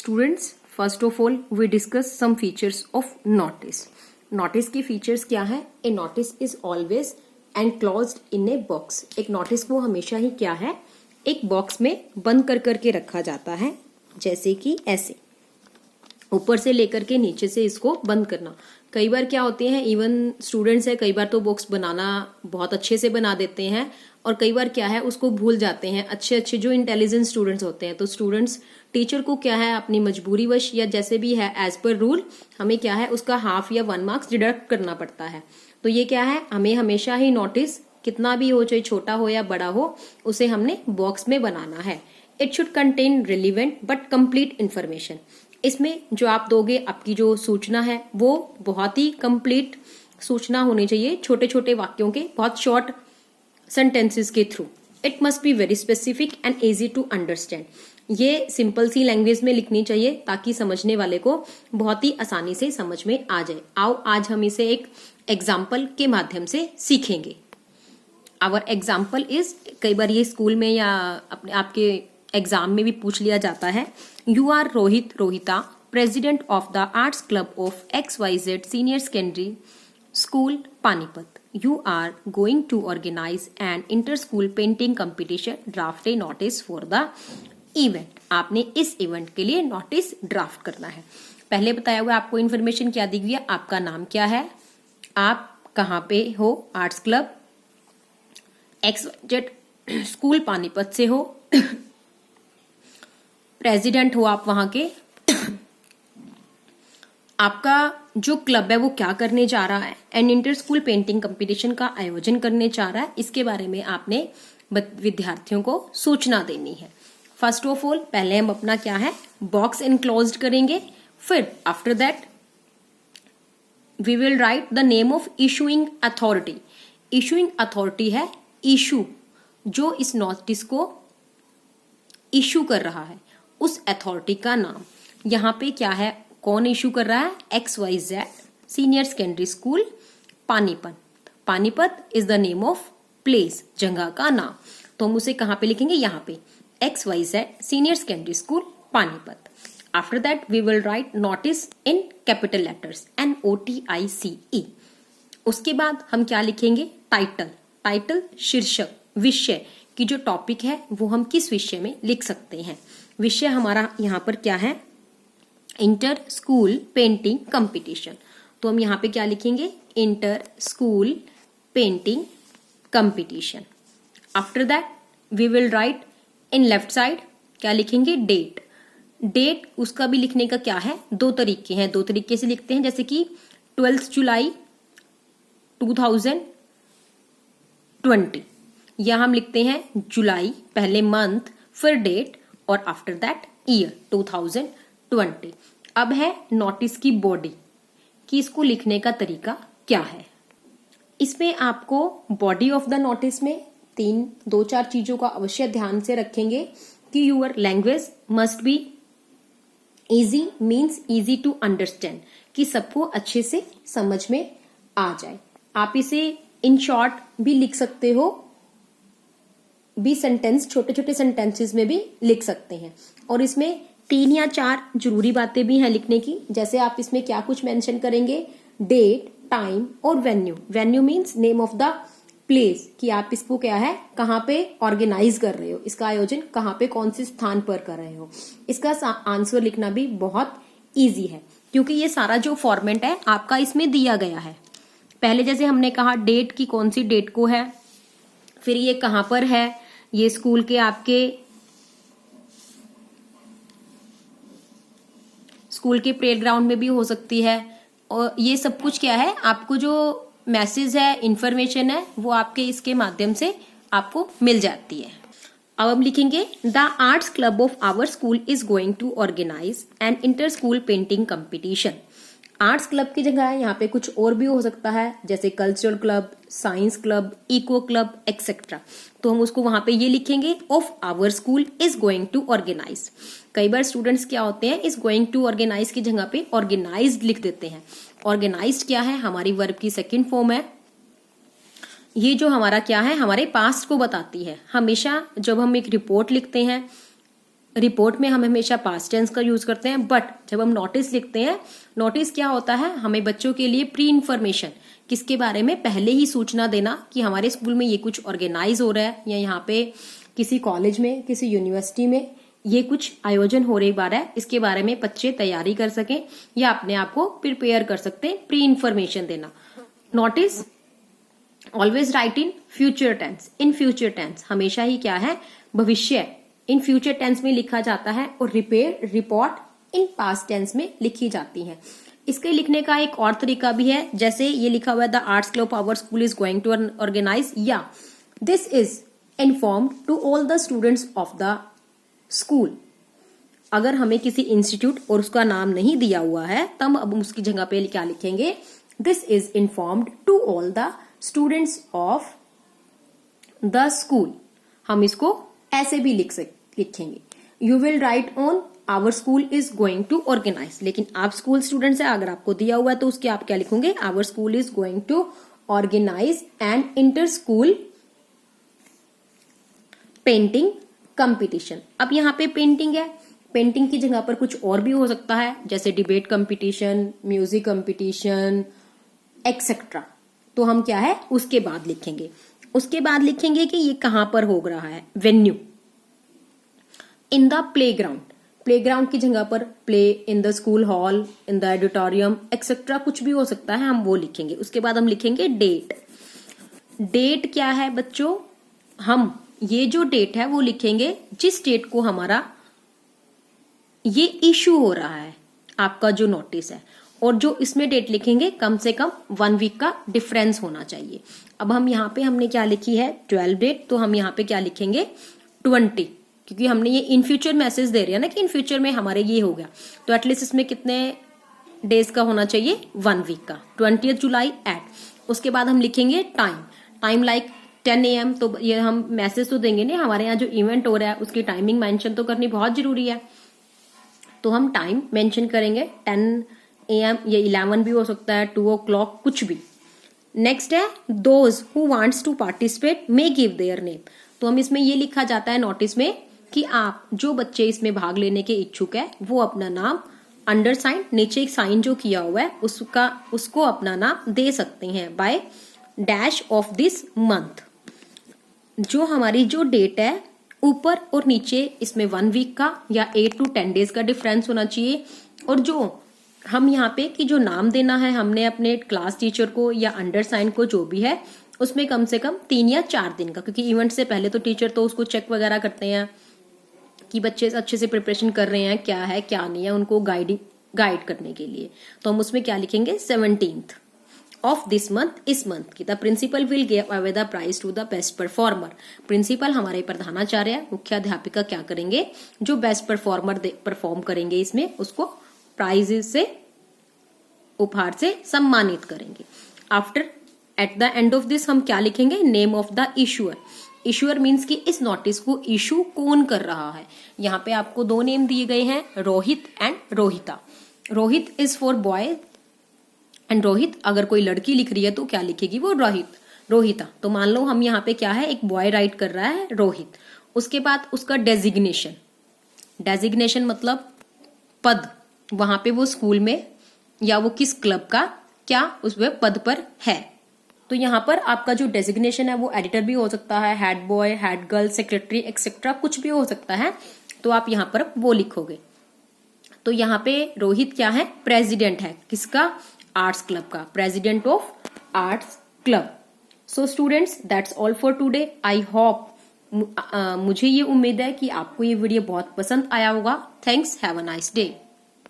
Students, first of all we discuss some features of notice. Notice की features क्या है? A notice is always enclosed in a box. एक notice को हमेशा ही क्या है, एक बॉक्स में बंद कर करके रखा जाता है, जैसे कि ऐसे ऊपर से लेकर के नीचे से इसको बंद करना। कई बार क्या होते हैं, इवन स्टूडेंट्स है, कई बार तो बॉक्स बनाना बहुत अच्छे से बना देते हैं और कई बार क्या है उसको भूल जाते हैं। अच्छे अच्छे जो इंटेलिजेंट स्टूडेंट्स होते हैं, तो स्टूडेंट्स टीचर को क्या है अपनी मजबूरी वश या जैसे भी है एज पर रूल हमें क्या है उसका हाफ या 1 मार्क्स डिडक्ट करना पड़ता है। तो ये क्या है, हमें हमेशा ही नोटिस कितना भी हो, चाहे छोटा हो या बड़ा हो, उसे हमने बॉक्स में बनाना है। It should contain relevant but complete information. इसमें जो आप दोगे, आपकी जो सूचना है वो बहुत ही कंप्लीट सूचना होनी चाहिए, छोटे छोटे वाक्यों के, बहुत शॉर्ट सेंटेंसेस के through. It must be very specific and easy to understand. ये सिंपल सी लैंग्वेज में लिखनी चाहिए ताकि समझने वाले को बहुत ही आसानी से समझ में आ जाए। आओ आज हम इसे एक एग्जाम्पल के माध्यम से सीखेंगे। आवर एग्जाम्पल इज, कई बार ये स्कूल में या अपने आपके एग्जाम में भी पूछ लिया जाता है। You are Rohita, president of the arts club of XYZ senior secondary school Panipat. You are going to organize an inter-school painting competition. Draft a notice for the event. आपने इस इवेंट के लिए नोटिस ड्राफ्ट करना है। पहले बताया हुआ आपको इन्फॉर्मेशन क्या दी गई है, आपका नाम क्या है, आप कहाँ पे हो, arts club XYZ school Panipat से हो, प्रेसिडेंट हो आप वहां के, आपका जो क्लब है वो क्या करने जा रहा है, and inter school painting competition का आयोजन करने जा रहा है, इसके बारे में आपने विद्यार्थियों को सूचना देनी है। फर्स्ट ऑफ ऑल पहले हम अपना क्या है बॉक्स एनक्लोज्ड करेंगे, फिर after that we will write the name of issuing authority. Issuing authority है इशू, जो इस नोटिस को इशू कर रहा है, उस अथॉरिटी का नाम। यहाँ पे क्या है, कौन इशू कर रहा है, XYZ senior secondary school Panipat. Panipat is the name of place, जगह का नाम। तो हम उसे कहाँ पे लिखेंगे, यहाँ पे XYZ senior secondary school Panipat. After that we will write notice in capital letters NOTICE। उसके बाद हम क्या लिखेंगे, टाइटल। टाइटल शीर्षक, विषय की जो टॉपिक है वो हम किस विषय में लिख सकते हैं। विषय हमारा यहाँ पर क्या है, इंटर स्कूल पेंटिंग कंपटीशन। तो हम यहाँ पे क्या लिखेंगे, inter school painting competition. After that we will write in left side क्या लिखेंगे, डेट। डेट उसका भी लिखने का क्या है, दो तरीके हैं, दो तरीके से लिखते हैं, जैसे कि 12 जुलाई 2020, या हम लिखते हैं जुलाई पहले मंथ फिर डेट और आफ्टर दैट ईयर 2020। अब है नोटिस की बॉडी कि इसको लिखने का तरीका क्या है। इसमें आपको बॉडी ऑफ द नोटिस में 2-4 चीजों का अवश्य ध्यान से रखेंगे कि your language must be easy, means easy to understand, कि सबको अच्छे से समझ में आ जाए। आप इसे इन शॉर्ट भी लिख सकते हो, भी सेंटेंस छोटे छोटे सेंटेंसेस में भी लिख सकते हैं। और इसमें 3 या 4 जरूरी बातें भी हैं लिखने की, जैसे आप इसमें क्या कुछ मेंशन करेंगे, डेट, टाइम और venue. Venue means name of the place, कि आप इसको क्या है कहाँ पे ऑर्गेनाइज कर रहे हो, इसका आयोजन कहाँ पे कौन से स्थान पर कर रहे हो। इसका आंसर लिखना भी बहुत इजी है, क्योंकि ये सारा जो फॉर्मेट है आपका इसमें दिया गया है। पहले जैसे हमने कहा डेट की कौन सी डेट को है, फिर ये कहाँ पर है, ये स्कूल के आपके स्कूल के प्लेग्राउंड में भी हो सकती है, और ये सब कुछ क्या है आपको जो मैसेज है, इंफॉर्मेशन है, वो आपके इसके माध्यम से आपको मिल जाती है। अब हम लिखेंगे the arts club of our school is going to organize an inter school painting competition. Arts club की जगह यहाँ पे कुछ और भी हो सकता है, जैसे cultural club, science club, eco club etcetera. तो हम उसको वहां पे ये लिखेंगे of our school is going to organize. कई बार स्टूडेंट्स क्या होते हैं, इस गोइंग टू ऑर्गेनाइज की जगह पे ऑर्गेनाइज्ड लिख देते हैं। ऑर्गेनाइज्ड क्या है, हमारी वर्ब की सेकेंड फॉर्म है। ये जो हमारा क्या है, हमारे पास्ट को बताती है। हमेशा जब हम एक रिपोर्ट लिखते हैं रिपोर्ट में हम हमेशा पास्ट टेंस का यूज करते हैं, बट जब हम नोटिस लिखते हैं, नोटिस क्या होता है, हमें बच्चों के लिए प्री इन्फॉर्मेशन, किसके बारे में पहले ही सूचना देना कि हमारे स्कूल में ये कुछ ऑर्गेनाइज हो रहा है, या यहाँ पे किसी कॉलेज में, किसी यूनिवर्सिटी में ये कुछ आयोजन हो रहा है, इसके बारे में बच्चे तैयारी कर सकें या अपने आप को प्रिपेयर कर सकते हैं, प्री इन्फॉर्मेशन देना। Notice always write in future tense, in future tense हमेशा ही क्या है, भविष्य इन फ्यूचर टेंस में लिखा जाता है, और रिपोर्ट इन पास्ट टेंस में लिखी जाती है। इसके लिखने का एक और तरीका भी है, जैसे ये लिखा हुआ है the arts club our school is going to organise, या this is informed to all the students of the school. अगर हमें किसी इंस्टीट्यूट और उसका नाम नहीं दिया हुआ है, तब अब उसकी जगह पे क्या लिखेंगे, this is informed to all the students of the school. हम इसको ऐसे भी लिखेंगे, you will write on our school is going to organize, लेकिन आप स्कूल स्टूडेंट्स है, अगर आपको दिया हुआ है तो उसके आप क्या लिखोगे, our school is going to organize and inter school painting competition. अब यहाँ पे पेंटिंग है, पेंटिंग की जगह पर कुछ और भी हो सकता है, जैसे debate competition, music competition etcetera. तो हम क्या है उसके बाद लिखेंगे, उसके बाद लिखेंगे कि ये कहां पर हो रहा है, venue. In the playground, playground की जगह पर play, in the school hall, in the auditorium etcetera कुछ भी हो सकता है, हम वो लिखेंगे। उसके बाद हम लिखेंगे डेट। डेट क्या है बच्चों, हम ये जो डेट है वो लिखेंगे जिस डेट को हमारा ये इशू हो रहा है, आपका जो नोटिस है, और जो इसमें डेट लिखेंगे कम से कम 1 वीक का डिफरेंस होना चाहिए। अब हम यहाँ पे हमने क्या लिखी है 12 डेट, तो हम यहाँ पे क्या लिखेंगे 20, क्योंकि हमने ये इन फ्यूचर मैसेज दे रहे हैं ना कि इन फ्यूचर में हमारे ये हो गया, तो एटलीस्ट इसमें कितने डेज का होना चाहिए 1 वीक का, 20 जुलाई एट। उसके बाद हम लिखेंगे टाइम, टाइम लाइक 10 AM, तो ये हम मैसेज तो देंगे नहीं, हमारे यहाँ जो इवेंट हो रहा है उसकी टाइमिंग मेंशन तो करनी बहुत जरूरी है, तो हम टाइम मेंशन करेंगे 10 AM, ये 11 भी हो सकता है, 2 o'clock कुछ भी। नेक्स्ट है those who wants to participate may give their name, तो हम इसमें ये लिखा जाता है नोटिस में कि आप जो बच्चे इसमें भाग लेने के इच्छुक है वो अपना नाम अंडर साइन, नीचे एक साइन जो किया हुआ है उसको अपना नाम दे सकते हैं by dash of this month. जो हमारी जो डेट है ऊपर और नीचे इसमें 1 वीक का या 8 to 10 डेज का डिफरेंस होना चाहिए, और जो हम यहाँ पे कि जो नाम देना है हमने अपने क्लास टीचर को या अंडर साइन को जो भी है उसमें कम से कम 3 या 4 दिन का, क्योंकि इवेंट से पहले तो टीचर तो उसको चेक वगैरह करते हैं कि बच्चे अच्छे से प्रिपरेशन कर रहे हैं, क्या है क्या नहीं है, उनको गाइड करने के लिए। तो हम उसमें क्या लिखेंगे 17th ऑफ दिस मंथ, इस मंथ की। The principal will give away the prize to the best performer. Principal हमारे प्रधानाचार्य मुख्याध्यापिका क्या करेंगे, जो बेस्ट परफॉर्मर परफॉर्म करेंगे इसमें उसको प्राइज से, उपहार से सम्मानित करेंगे। After at the end of this हम क्या लिखेंगे, name of the issuer. Issuer means कि इस नोटिस को इशू कौन कर रहा है। यहाँ पे आपको 2 नेम दिए गए हैं, Rohit and Rohita. Rohit is for boy and Rohit, अगर कोई लड़की लिख रही है तो क्या लिखेगी वो रोहिता। तो मान लो हम यहाँ पे क्या है एक बॉय राइट कर रहा है रोहित। उसके बाद उसका डेजिग्नेशन मतलब पद, वहां पे वो स्कूल में या वो किस क्लब का क्या उस पद पर है। तो यहाँ पर आपका जो डेजिग्नेशन है वो एडिटर भी हो सकता है, head boy, head girl, secretary etcetera कुछ भी हो सकता है, तो आप यहाँ पर वो लिखोगे। तो यहाँ पे रोहित क्या है, प्रेसिडेंट है किसका, आर्ट्स क्लब का, president of arts club. So students that's all for today. I hope मुझे ये उम्मीद है कि आपको ये वीडियो बहुत पसंद आया होगा। Thanks, have a nice day.